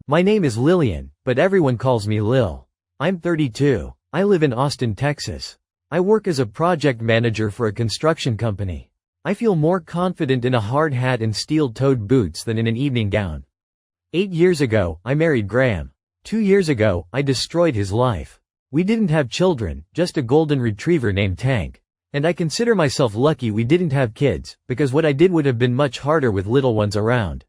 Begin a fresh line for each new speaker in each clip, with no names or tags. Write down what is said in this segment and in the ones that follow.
My name is Lillian, but everyone calls me Lil. I'm 32. I live in Austin, Texas. I work as a project manager for a construction company. I feel more confident in a hard hat and steel-toed boots than in an evening gown. 8 years ago, I married Graham. 2 years ago, I destroyed his life. We didn't have children, just a golden retriever named Tank. And I consider myself lucky we didn't have kids, because what I did would have been much harder with little ones around.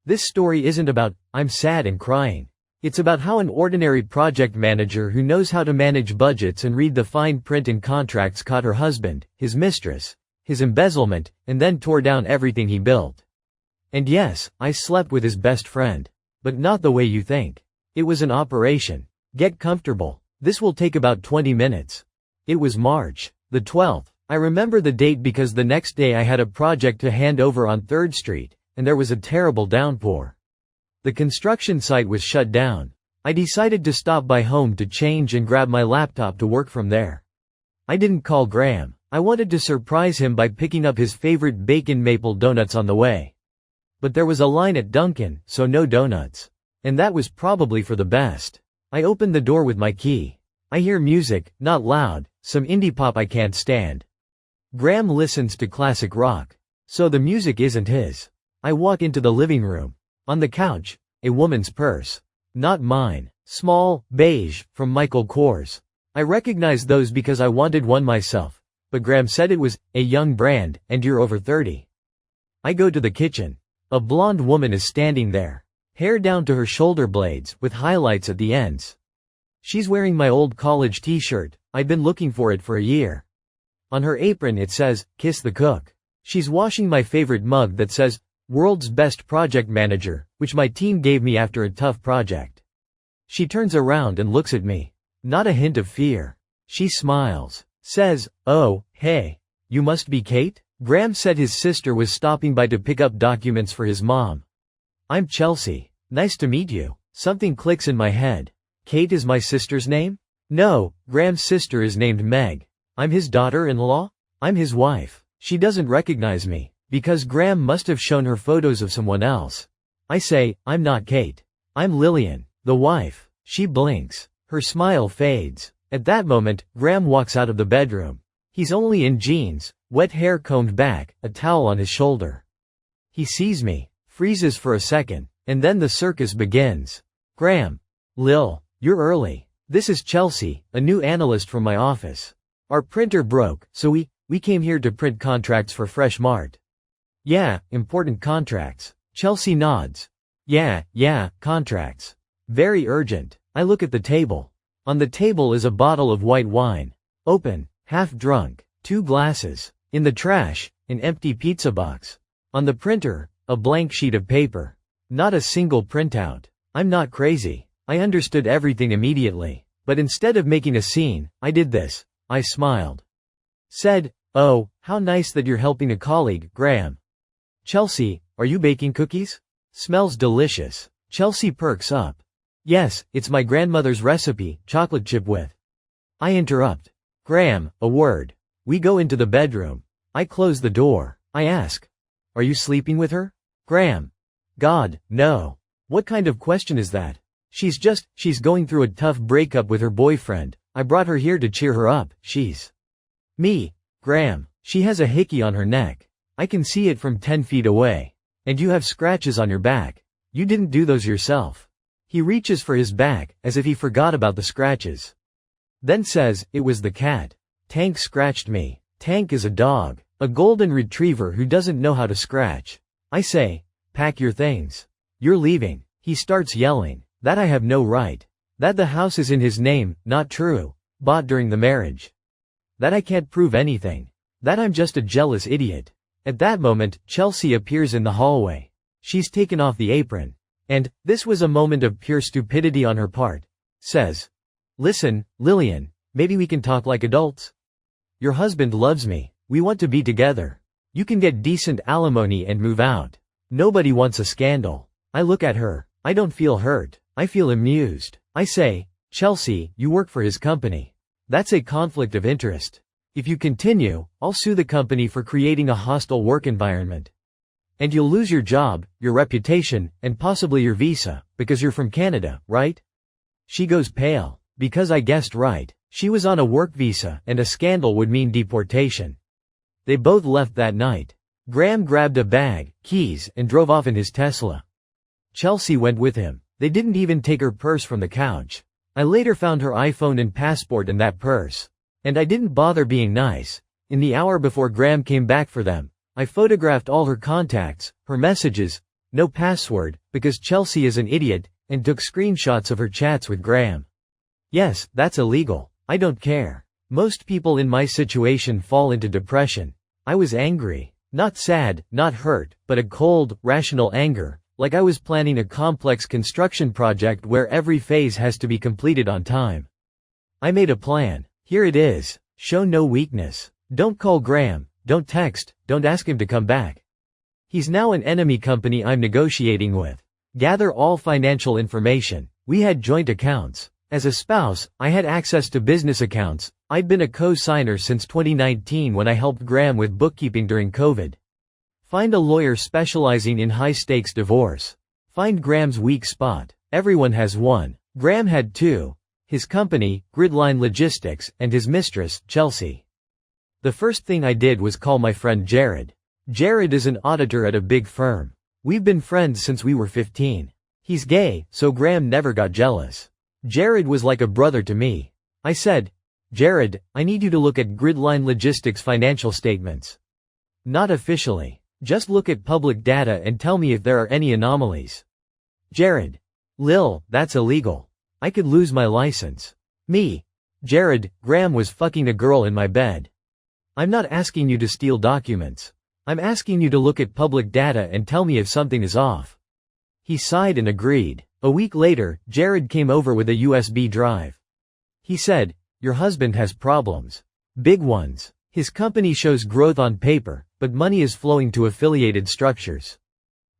This story isn't about, I'm sad and crying. It's about how an ordinary project manager who knows how to manage budgets and read the fine print in contracts caught her husband, his mistress, his embezzlement, and then tore down everything he built. And yes, I slept with his best friend. But not the way you think. It was an operation. Get comfortable. This will take about 20 minutes. It was March the 12th. I remember the date because the next day I had a project to hand over on 3rd Street, and there was a terrible downpour. The construction site was shut down. I decided to stop by home to change and grab my laptop to work from there. I didn't call Graham. I wanted to surprise him by picking up his favorite bacon maple donuts on the way. But there was a line at Dunkin', so no donuts. And that was probably for the best. I opened the door with my key. I hear music, not loud, some indie pop I can't stand. Graham listens to classic rock. So the music isn't his. I walk into the living room. On the couch, a woman's purse. Not mine. Small, beige, from Michael Kors. I recognize those because I wanted one myself. But Graham said it was a young brand, and you're over 30. I go to the kitchen. A blonde woman is standing there. Hair down to her shoulder blades, with highlights at the ends. She's wearing my old college t-shirt. I'd been looking for it for a year. On her apron it says, "Kiss the Cook." She's washing my favorite mug that says, "World's Best Project Manager," which my team gave me after a tough project. She turns around and looks at me. Not a hint of fear. She smiles. Says, "Oh, hey. You must be Kate?" Graham said his sister was stopping by to pick up documents for his mom. "I'm Chelsea. Nice to meet you." Something clicks in my head. Kate is my sister's name? No, Graham's sister is named Meg. I'm his daughter-in-law? I'm his wife. She doesn't recognize me, because Graham must have shown her photos of someone else. I say, "I'm not Kate. I'm Lillian, the wife." She blinks. Her smile fades. At that moment, Graham walks out of the bedroom. He's only in jeans, wet hair combed back, a towel on his shoulder. He sees me, freezes for a second, and then the circus begins. "Graham. Lil. You're early. This is Chelsea, a new analyst from my office. Our printer broke, so we came here to print contracts for Fresh Mart." "Yeah, important contracts." Chelsea nods. Yeah, contracts. "Very urgent." I look at the table. On the table is a bottle of white wine. Open, half drunk, 2 glasses. In the trash, an empty pizza box. On the printer, a blank sheet of paper. Not a single printout. I'm not crazy. I understood everything immediately. But instead of making a scene, I did this. I smiled. Said, "Oh, how nice that you're helping a colleague, Graham." "Chelsea, are you baking cookies? Smells delicious." Chelsea perks up. "Yes, it's my grandmother's recipe, chocolate chip with." I interrupt. "Graham, a word." We go into the bedroom. I close the door. I ask, "Are you sleeping with her?" Graham. "God, no." What kind of question is that? She's going through a tough breakup with her boyfriend. I brought her here to cheer her up. She's me. Graham. She has a hickey on her neck. I can see it from 10 feet away. And you have scratches on your back. You didn't do those yourself. He reaches for his back, as if he forgot about the scratches. Then says, "It was the cat. Tank scratched me." Tank is a dog. A golden retriever who doesn't know how to scratch. I say, "Pack your things. You're leaving." He starts yelling. That I have no right. That the house is in his name, not true. Bought during the marriage. That I can't prove anything. That I'm just a jealous idiot. At that moment, Chelsea appears in the hallway. She's taken off the apron. And, this was a moment of pure stupidity on her part. Says, "Listen, Lillian, maybe we can talk like adults? Your husband loves me. We want to be together. You can get decent alimony and move out. Nobody wants a scandal." I look at her. I don't feel hurt. I feel amused. I say, "Chelsea, you work for his company. That's a conflict of interest. If you continue, I'll sue the company for creating a hostile work environment." And you'll lose your job, your reputation, and possibly your visa, because you're from Canada, right? She goes pale. Because I guessed right. She was on a work visa, and a scandal would mean deportation. They both left that night. Graham grabbed a bag, keys, and drove off in his Tesla. Chelsea went with him. They didn't even take her purse from the couch. I later found her iPhone and passport in that purse. And I didn't bother being nice. In the hour before Graham came back for them, I photographed all her contacts, her messages, no password, because Chelsea is an idiot, and took screenshots of her chats with Graham. Yes, that's illegal. I don't care. Most people in my situation fall into depression. I was angry. Not sad, not hurt, but a cold, rational anger, like I was planning a complex construction project where every phase has to be completed on time. I made a plan. Here it is. Show no weakness. Don't call Graham, don't text, don't ask him to come back. He's now an enemy company I'm negotiating with. Gather all financial information. We had joint accounts. As a spouse, I had access to business accounts. I'd been a co-signer since 2019 when I helped Graham with bookkeeping during COVID. Find a lawyer specializing in high-stakes divorce. Find Graham's weak spot. Everyone has one. Graham had two. His company, Gridline Logistics, and his mistress, Chelsea. The first thing I did was call my friend Jared. Jared is an auditor at a big firm. We've been friends since we were 15. He's gay, so Graham never got jealous. Jared was like a brother to me. I said, Jared, I need you to look at Gridline Logistics financial statements. Not officially. Just look at public data and tell me if there are any anomalies. Jared. Lil, that's illegal. I could lose my license. Me. Jared, Graham was fucking a girl in my bed. I'm not asking you to steal documents. I'm asking you to look at public data and tell me if something is off. He sighed and agreed. A week later, Jared came over with a USB drive. He said, your husband has problems. Big ones. His company shows growth on paper, but money is flowing to affiliated structures.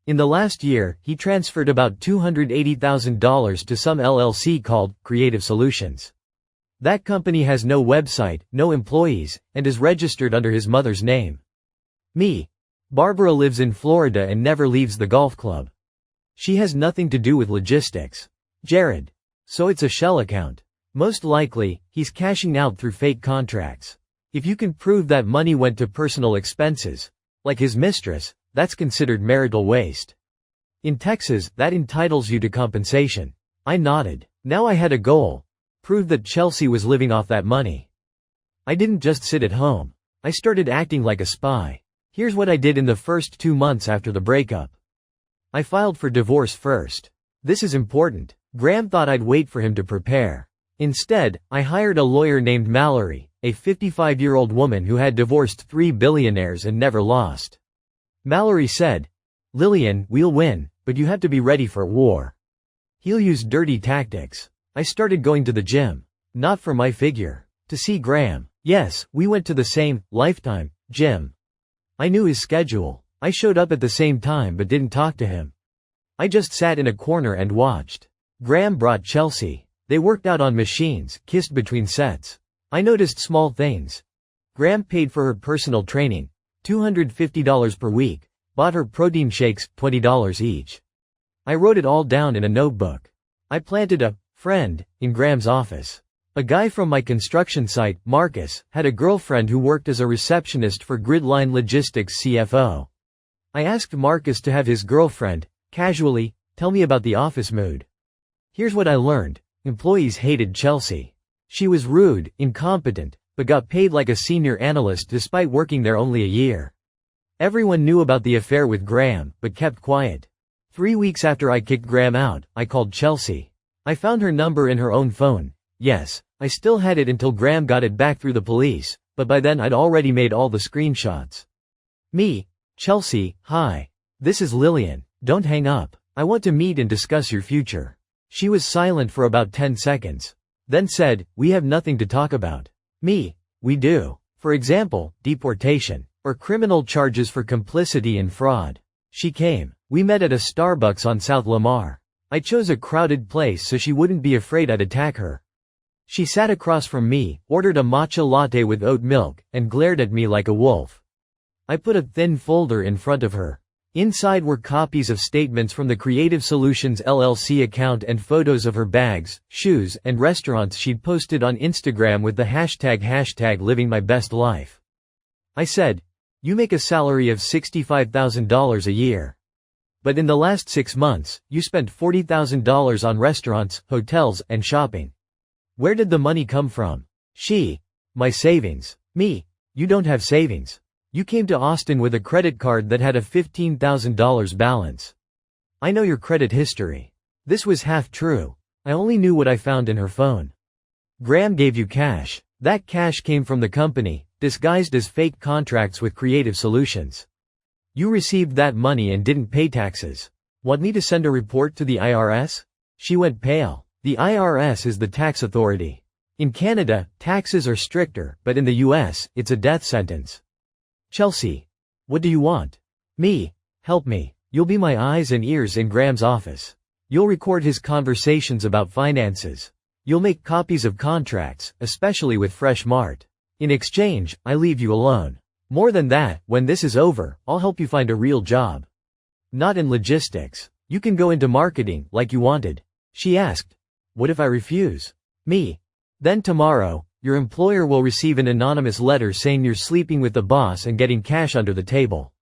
In the last year, he transferred about $280,000 to some LLC called Creative Solutions. That company has no website, no employees, and is registered under his mother's name. Me. Barbara lives in Florida and never leaves the golf club. She has nothing to do with logistics. Jared. So it's a shell account. Most likely, he's cashing out through fake contracts. If you can prove that money went to personal expenses, like his mistress, that's considered marital waste. In Texas, that entitles you to compensation. I nodded. Now I had a goal. Prove that Chelsea was living off that money. I didn't just sit at home. I started acting like a spy. Here's what I did in the first 2 months after the breakup. I filed for divorce first. This is important. Graham thought I'd wait for him to prepare. Instead, I hired a lawyer named Mallory, a 55-year-old woman who had divorced 3 billionaires and never lost. Mallory said, Lillian, we'll win, but you have to be ready for war. He'll use dirty tactics. I started going to the gym. Not for my figure. To see Graham. Yes, we went to the same, Lifetime, gym. I knew his schedule. I showed up at the same time but didn't talk to him. I just sat in a corner and watched. Graham brought Chelsea. They worked out on machines, kissed between sets. I noticed small things. Graham paid for her personal training, $250 per week, bought her protein shakes, $20 each. I wrote it all down in a notebook. I planted a friend in Graham's office. A guy from my construction site, Marcus, had a girlfriend who worked as a receptionist for Gridline Logistics CFO. I asked Marcus to have his girlfriend, casually, tell me about the office mood. Here's what I learned. Employees hated Chelsea. She was rude, incompetent, but got paid like a senior analyst despite working there only a year. Everyone knew about the affair with Graham, but kept quiet. 3 weeks after I kicked Graham out, I called Chelsea. I found her number in her own phone. Yes, I still had it until Graham got it back through the police, but by then I'd already made all the screenshots. Me. Chelsea, hi. This is Lillian. Don't hang up. I want to meet and discuss your future. She was silent for about 10 seconds. Then said, we have nothing to talk about. Me. We do. For example, deportation. Or criminal charges for complicity and fraud. She came. We met at a Starbucks on South Lamar. I chose a crowded place so she wouldn't be afraid I'd attack her. She sat across from me, ordered a matcha latte with oat milk, and glared at me like a wolf. I put a thin folder in front of her. Inside were copies of statements from the Creative Solutions LLC account and photos of her bags, shoes, and restaurants she'd posted on Instagram with the hashtag living my best life. I said, "You make a salary of $65,000 a year. But in the last 6 months, you spent $40,000 on restaurants, hotels, and shopping. Where did the money come from?" She, "My savings." Me, "You don't have savings. You came to Austin with a credit card that had a $15,000 balance. I know your credit history." This was half true. I only knew what I found in her phone. "Graham gave you cash. That cash came from the company, disguised as fake contracts with Creative Solutions. You received that money and didn't pay taxes. Want me to send a report to the IRS?" She went pale. The IRS is the tax authority. In Canada, taxes are stricter, but in the US, it's a death sentence. "Chelsea, what do you want?" Me, "Help me. You'll be my eyes and ears in Graham's office. You'll record his conversations about finances. You'll make copies of contracts, especially with Fresh Mart. In exchange, I leave you alone. More than that, when this is over, I'll help you find a real job. Not in logistics. You can go into marketing, like you wanted." She asked, "What if I refuse?" Me, "Then tomorrow, your employer will receive an anonymous letter saying you're sleeping with the boss and getting cash under the table.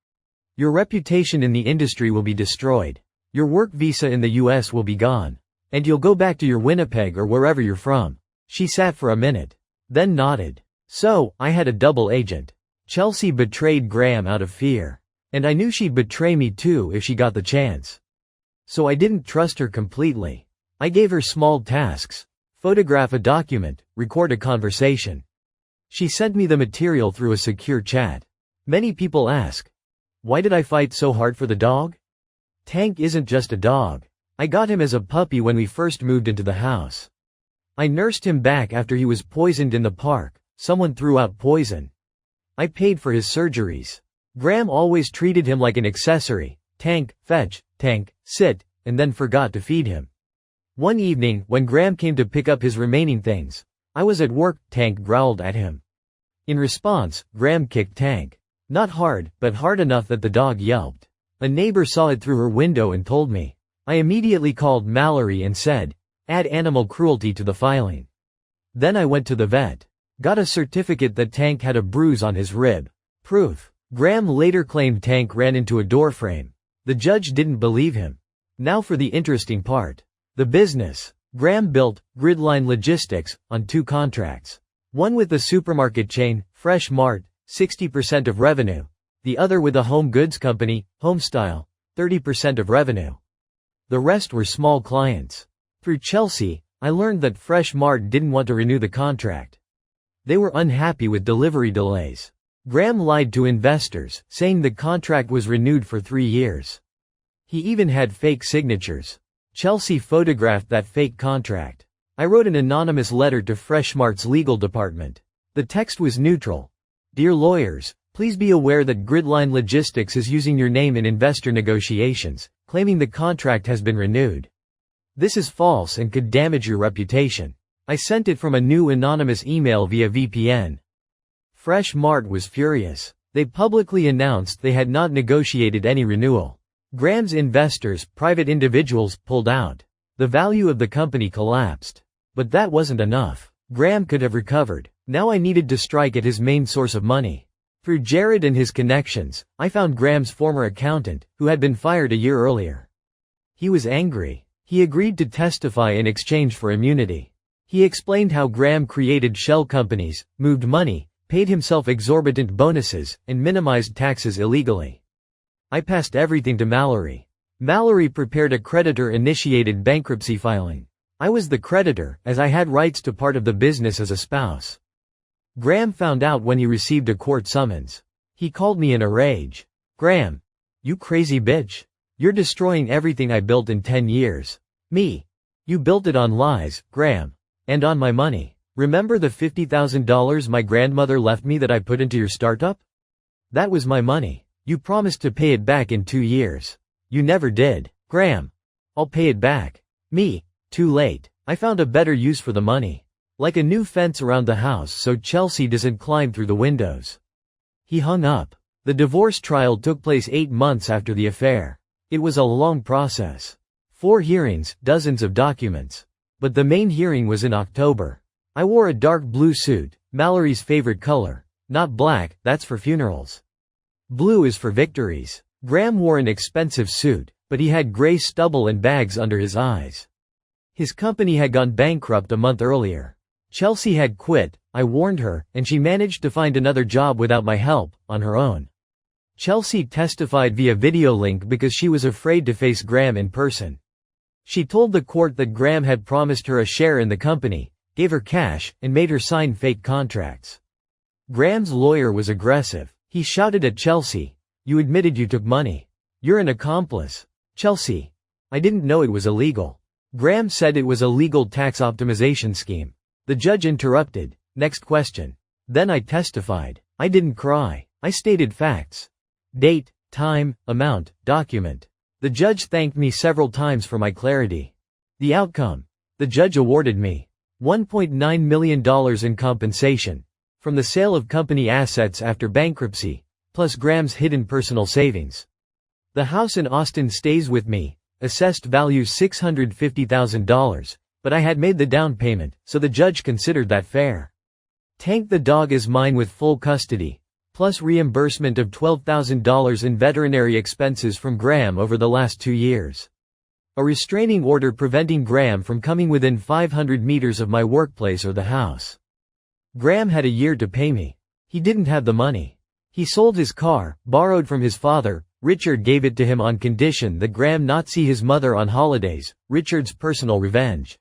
Your reputation in the industry will be destroyed. Your work visa in the US will be gone. And you'll go back to your Winnipeg or wherever you're from." She sat for a minute, then nodded. So, I had a double agent. Chelsea betrayed Graham out of fear. And I knew she'd betray me too if she got the chance. So I didn't trust her completely. I gave her small tasks. Photograph a document, record a conversation. She sent me the material through a secure chat. Many people ask, why did I fight so hard for the dog? Tank isn't just a dog. I got him as a puppy when we first moved into the house. I nursed him back after he was poisoned in the park. Someone threw out poison. I paid for his surgeries. Graham always treated him like an accessory. Tank, fetch, Tank, sit, and then forgot to feed him. One evening, when Graham came to pick up his remaining things, I was at work. Tank growled at him. In response, Graham kicked Tank. Not hard, but hard enough that the dog yelped. A neighbor saw it through her window and told me. I immediately called Mallory and said, add animal cruelty to the filing. Then I went to the vet. Got a certificate that Tank had a bruise on his rib. Proof. Graham later claimed Tank ran into a doorframe. The judge didn't believe him. Now for the interesting part. The business. Graham built Gridline Logistics on 2 contracts. One with the supermarket chain, Fresh Mart, 60% of revenue. The other with a home goods company, Homestyle, 30% of revenue. The rest were small clients. Through Chelsea, I learned that Fresh Mart didn't want to renew the contract. They were unhappy with delivery delays. Graham lied to investors, saying the contract was renewed for 3 years. He even had fake signatures. Chelsea photographed that fake contract. I wrote an anonymous letter to Fresh Mart's legal department. The text was neutral. Dear lawyers, please be aware that Gridline Logistics is using your name in investor negotiations, claiming the contract has been renewed. This is false and could damage your reputation. I sent it from a new anonymous email via VPN. Fresh Mart was furious. They publicly announced they had not negotiated any renewal. Graham's investors, private individuals, pulled out. The value of the company collapsed. But that wasn't enough. Graham could have recovered. Now I needed to strike at his main source of money. Through Jared and his connections, I found Graham's former accountant, who had been fired a year earlier. He was angry. He agreed to testify in exchange for immunity. He explained how Graham created shell companies, moved money, paid himself exorbitant bonuses, and minimized taxes illegally. I passed everything to Mallory. Mallory prepared a creditor-initiated bankruptcy filing. I was the creditor, as I had rights to part of the business as a spouse. Graham found out when he received a court summons. He called me in a rage. Graham, you crazy bitch. You're destroying everything I built in 10 years. Me. You built it on lies, Graham. And on my money. Remember the $50,000 my grandmother left me that I put into your startup? That was my money. You promised to pay it back in 2 years. You never did. Graham. I'll pay it back. Me. Too late. I found a better use for the money. Like a new fence around the house so Chelsea doesn't climb through the windows. He hung up. The The divorce trial took place 8 months after the affair. It was a long process. 4 hearings, dozens of documents. But the main hearing was in October. I wore a dark blue suit, Mallory's favorite color. Not black, that's for funerals. Blue is for victories. Graham wore an expensive suit, but he had gray stubble and bags under his eyes. His company had gone bankrupt a month earlier. Chelsea had quit, I warned her, and she managed to find another job without my help, on her own. Chelsea testified via video link because she was afraid to face Graham in person. She told the court that Graham had promised her a share in the company, gave her cash, and made her sign fake contracts. Graham's lawyer was aggressive. He shouted at Chelsea, "You admitted you took money. You're an accomplice." Chelsea, "I didn't know it was illegal." Graham said it was a legal tax optimization scheme. The judge interrupted, "Next question." Then I testified. I didn't cry. I stated facts. Date, time, amount, document. The judge thanked me several times for my clarity. The outcome. The judge awarded me $1.9 million in compensation from the sale of company assets after bankruptcy, plus Graham's hidden personal savings. The house in Austin stays with me, assessed value $650,000, but I had made the down payment, so the judge considered that fair. Tank the dog is mine with full custody, plus reimbursement of $12,000 in veterinary expenses from Graham over the last 2 years. A restraining order preventing Graham from coming within 500 meters of my workplace or the house. Graham had a year to pay me. He didn't have the money. He sold his car, borrowed from his father. Richard gave it to him on condition that Graham not see his mother on holidays, Richard's personal revenge.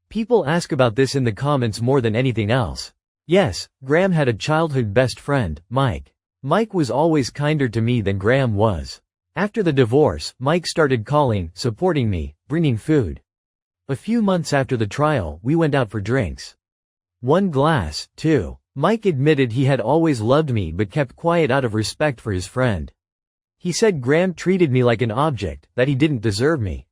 People ask about this in the comments more than anything else. Yes, Graham had a childhood best friend, Mike. Mike was always kinder to me than Graham was. After the divorce, Mike started calling, supporting me, bringing food. A few months after the trial, we went out for drinks. 1 glass, 2. Mike admitted he had always loved me but kept quiet out of respect for his friend. He said Graham treated me like an object, that he didn't deserve me.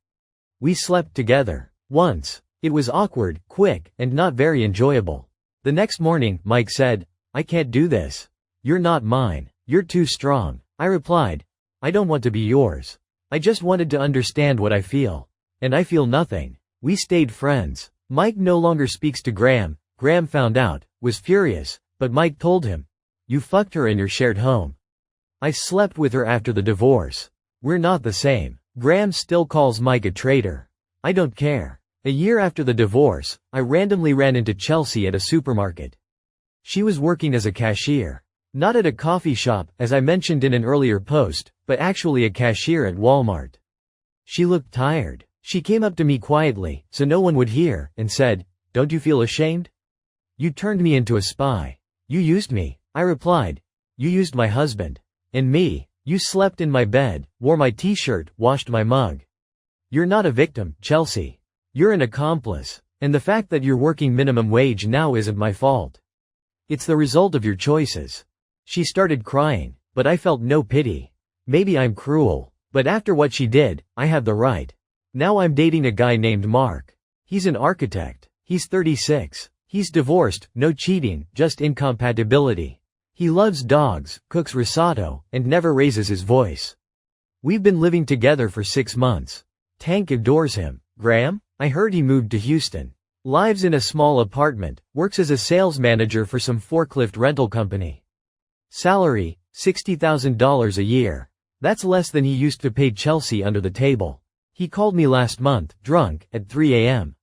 We slept together. Once. It was awkward, quick, and not very enjoyable. The next morning, Mike said, "I can't do this. You're not mine. You're too strong." I replied, "I don't want to be yours. I just wanted to understand what I feel. And I feel nothing." We stayed friends. Mike no longer speaks to Graham. Graham found out, was furious, but Mike told him, "You fucked her in your shared home." I slept with her after the divorce. We're not the same. Graham still calls Mike a traitor. I don't care. A year after the divorce, I randomly ran into Chelsea at a supermarket. She was working as a cashier. Not at a coffee shop, as I mentioned in an earlier post, but actually a cashier at Walmart. She looked tired. She came up to me quietly, so no one would hear, and said, "Don't you feel ashamed? You turned me into a spy. You used me." I replied, "You used my husband. And me. You slept in my bed, wore my t-shirt, washed my mug. You're not a victim, Chelsea. You're an accomplice. And the fact that you're working minimum wage now isn't my fault. It's the result of your choices." She started crying, but I felt no pity. Maybe I'm cruel, but after what she did, I have the right. Now I'm dating a guy named Mark. He's an architect. He's 36. He's divorced, no cheating, just incompatibility. He loves dogs, cooks risotto, and never raises his voice. We've been living together for 6 months. Tank adores him. Graham? I heard he moved to Houston. Lives in a small apartment, works as a sales manager for some forklift rental company. Salary, $60,000 a year. That's less than he used to pay Chelsea under the table. He called me last month, drunk, at 3 a.m.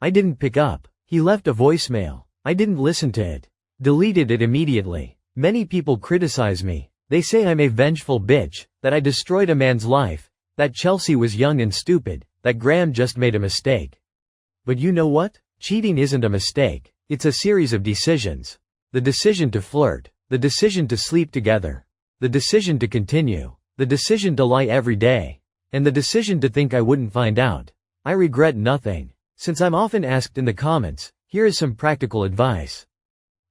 I didn't pick up. He left a voicemail. I didn't listen to it. Deleted it immediately. Many people criticize me. They say I'm a vengeful bitch, that I destroyed a man's life, that Chelsea was young and stupid, that Graham just made a mistake. But you know what? Cheating isn't a mistake. It's a series of decisions. The decision to flirt. The decision to sleep together. The decision to continue. The decision to lie every day. And the decision to think I wouldn't find out. I regret nothing. Since I'm often asked in the comments, here is some practical advice.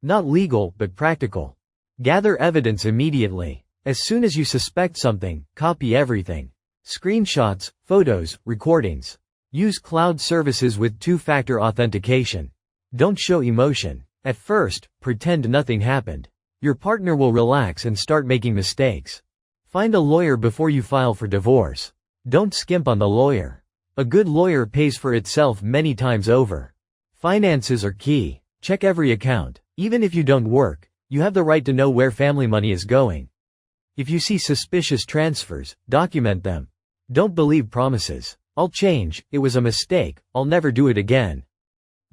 Not legal, but practical. Gather evidence immediately. As soon as you suspect something, copy everything. Screenshots, photos, recordings. Use cloud services with 2-factor authentication. Don't show emotion. At first, pretend nothing happened. Your partner will relax and start making mistakes. Find a lawyer before you file for divorce. Don't skimp on the lawyer. A good lawyer pays for itself many times over. Finances are key. Check every account. Even if you don't work, you have the right to know where family money is going. If you see suspicious transfers, document them. Don't believe promises. I'll change, it was a mistake, I'll never do it again.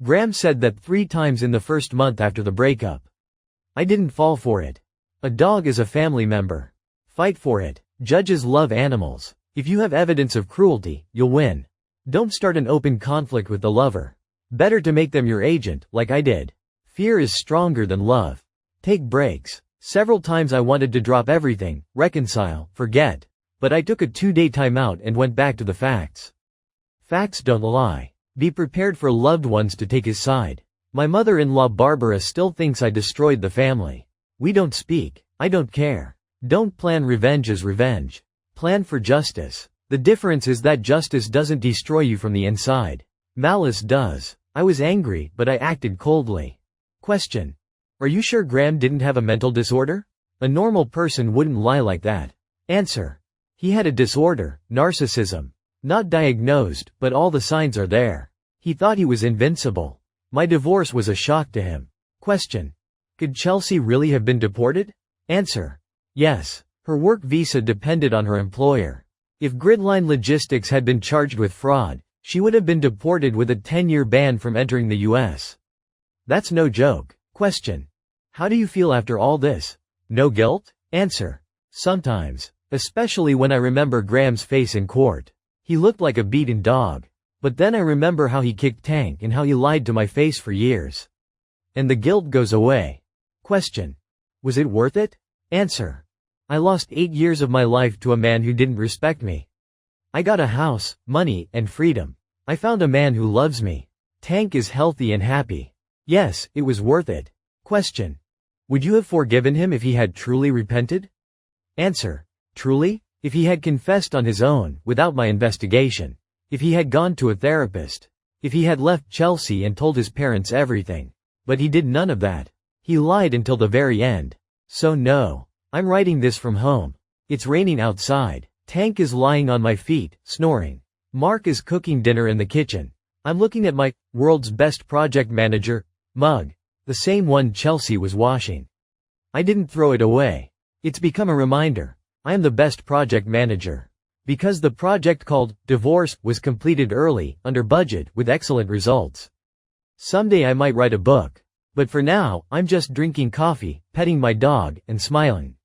Graham said that 3 times in the first month after the breakup. I didn't fall for it. A dog is a family member. Fight for it. Judges love animals. If you have evidence of cruelty, you'll win. Don't start an open conflict with the lover. Better to make them your agent, like I did. Fear is stronger than love. Take breaks. Several times I wanted to drop everything, reconcile, forget. But I took a 2-day timeout and went back to the facts. Facts don't lie. Be prepared for loved ones to take his side. My mother-in-law Barbara still thinks I destroyed the family. We don't speak. I don't care. Don't plan revenge as revenge. Plan for justice. The difference is that justice doesn't destroy you from the inside. Malice does. I was angry, but I acted coldly. Question. Are you sure Graham didn't have a mental disorder? A normal person wouldn't lie like that. Answer. He had a disorder, narcissism. Not diagnosed, but all the signs are there. He thought he was invincible. My divorce was a shock to him. Question. Could Chelsea really have been deported? Answer. Yes. Her work visa depended on her employer. If Gridline Logistics had been charged with fraud, she would have been deported with a 10-year ban from entering the U.S. That's no joke. Question. How do you feel after all this? No guilt? Answer. Sometimes. Especially when I remember Graham's face in court. He looked like a beaten dog. But then I remember how he kicked Tank and how he lied to my face for years. And the guilt goes away. Question. Was it worth it? Answer. I lost 8 years of my life to a man who didn't respect me. I got a house, money, and freedom. I found a man who loves me. Tank is healthy and happy. Yes, it was worth it. Question. Would you have forgiven him if he had truly repented? Answer. Truly? If he had confessed on his own, without my investigation. If he had gone to a therapist. If he had left Chelsea and told his parents everything. But he did none of that. He lied until the very end. So no. I'm writing this from home. It's raining outside. Tank is lying on my feet, snoring. Mark is cooking dinner in the kitchen. I'm looking at my world's best project manager mug. The same one Chelsea was washing. I didn't throw it away. It's become a reminder. I am the best project manager. Because the project called Divorce was completed early, under budget, with excellent results. Someday I might write a book. But for now, I'm just drinking coffee, petting my dog, and smiling.